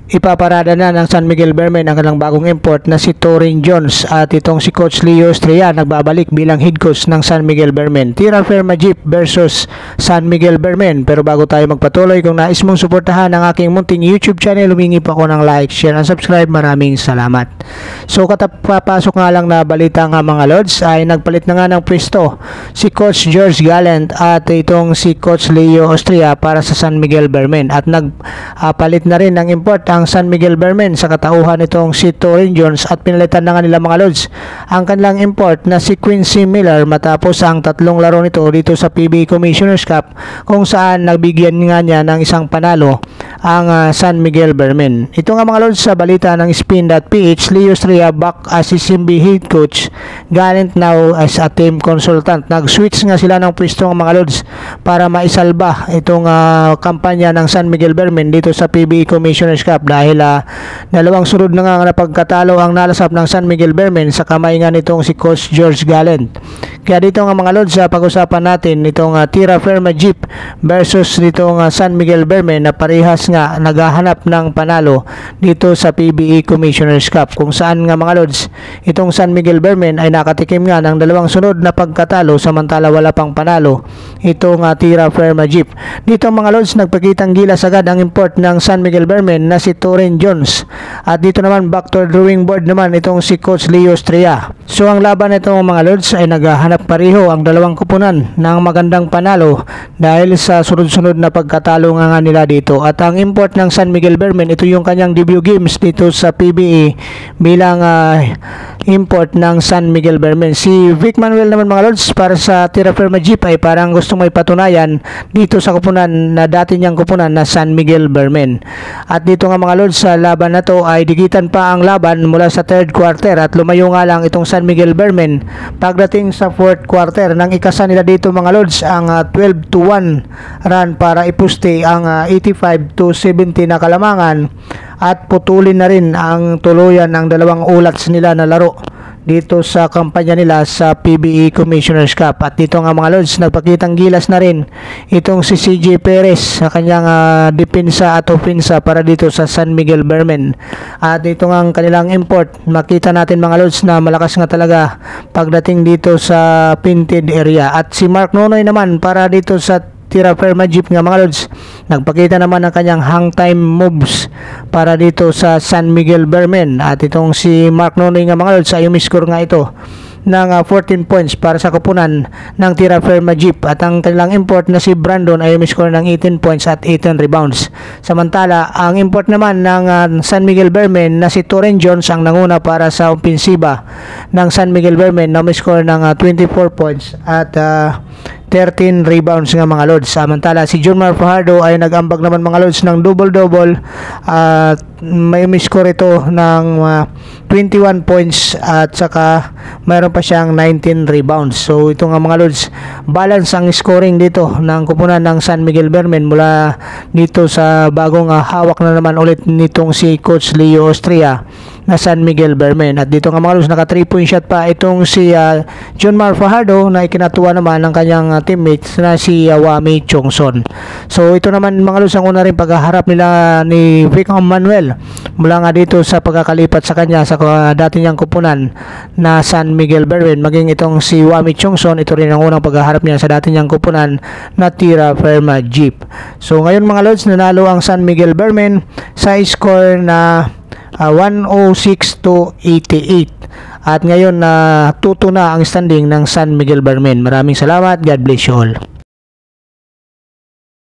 Ipaparada na ng San Miguel Bearmen ang kanilang bagong import na si Torin Jones at itong si Coach Leo Estrella nagbabalik bilang head coach ng San Miguel Bearmen. Tira Firma Jeep versus San Miguel Bearmen. Pero bago tayo magpatuloy, kung nais mong suportahan ang aking munting YouTube channel, humingi pa ako ng like, share, and subscribe. Maraming salamat. So katapapasok nga lang na balita nga mga Lods ay nagpalit na nga ng pwesto si Coach George Gallant at itong si Coach Leo Estrella para sa San Miguel Bearmen at nagpalit na rin ng import ang San Miguel Bearmen sa katauhan nitong si Torin Jones at pinalitan na nga nila mga Lods ang kanilang import na si Quincy Miller matapos ang tatlong laro nito dito sa PBA Commissioner's Cup kung saan nagbigyan nga niya ng isang panalo ang San Miguel Bearmen. Ito nga mga Lods sa balita ng Spin.ph, Leo Estrella back as SMB head coach, Gallant now as a team consultant. Nag-switch nga sila ng pwesto ng mga Lods para maisalba itong kampanya ng San Miguel Bearmen dito sa PBA Commissioner's Cup dahil dalawang sunod na nga pagkatalo ang nalasap ng San Miguel Bearmen sa kamay nga nitong si Coach George Gallant. Kaya dito nga mga Lods pag-usapan natin itong Tira Firma Jeep versus nitong San Miguel Bearmen na parehas nga naghahanap ng panalo dito sa PBA Commissioner's Cup kung saan nga mga Lods itong San Miguel Bearmen ay nakatikim nga ng dalawang sunod na pagkatalo samantala wala pang panalo itong Tira Firma Jeep. Dito mga Lods nagpakitang gilas agad ang import ng San Miguel Bearmen na si Torin Jones at dito naman back to drawing board naman itong si Coach Leo Estrella. So ang laban nito mga Lods ay naghahanap pareho ang dalawang kupunan ng magandang panalo dahil sa sunod-sunod na pagkatalo nga nila dito at ang import ng San Miguel Bearmen ito yung kanyang debut games dito sa PBA bilang import ng San Miguel Bearmen. Si Vic Manuel naman mga Lods para sa Tira Firma Jeep ay parang gusto may patunayan dito sa kupunan na dati niyang kupunan na San Miguel Bearmen. At dito nga mga Lods sa laban na to ay digitan pa ang laban mula sa third quarter at lumayo nga lang itong San Miguel Bearmen pagdating sa fourth quarter nang ikasa nila dito mga Lods ang 12-1 run para ipuste ang 85-70 na kalamangan at putulin na rin ang tuluyan ng dalawang ulats nila na laro dito sa kampanya nila sa PBA Commissioner's Cup. At dito nga mga Lods nagpakitang gilas na rin itong si CJ Perez sa kanyang depensa at opensa para dito sa San Miguel Bearmen. At dito nga ang kanilang import, makita natin mga Lods na malakas nga talaga pagdating dito sa painted area. At si Mark Nonoy naman para dito sa Tira Firma Jeep nga mga Lods nagpakita naman ng kanyang hang time moves para dito sa San Miguel Bearmen at itong si Mark Nonoy nga mga Lods ay umiscore nga ito ng 14 points para sa kupunan ng Tira Firma Jeep at ang kanilang import na si Brandon ay umiscore ng 18 points at 18 rebounds. Samantala ang import naman ng San Miguel Bearmen na si Torin Jones ang nanguna para sa opensiba ng San Miguel Bearmen na umiscore ng 24 points at 13 rebounds nga mga Lods. Samantala si Junmar Fajardo ay nag-ambag naman mga Lods ng double-double at may umiscore ito ng 21 points at saka mayroon pa siyang 19 rebounds. So ito nga mga Lods, balance ang scoring dito ng kupunan ng San Miguel Bearmen mula dito sa bagong hawak na naman ulit nitong si Coach Leo Estrella na San Miguel Bearmen. At dito nga mga Lods naka 3-point shot pa itong si Junmar Fajardo na ikinatuwa naman ng kanyang teammates na si Wami Chongson. So ito naman mga Lods ang una rin paghaharap nila ni Vic Manuel mula nga dito sa pagkakalipat sa kanya sa dati niyang kupunan na San Miguel Bearmen, maging itong si Wami Chongson, ito rin ang unang paghaharap niya sa dati niyang kupunan na Tira Firma Jeep. So ngayon mga Lods nanalo ang San Miguel Bearmen sa score na 106-88 at ngayon 2-2 na ang standing ng San Miguel Bearmen. Maraming salamat. God bless you all.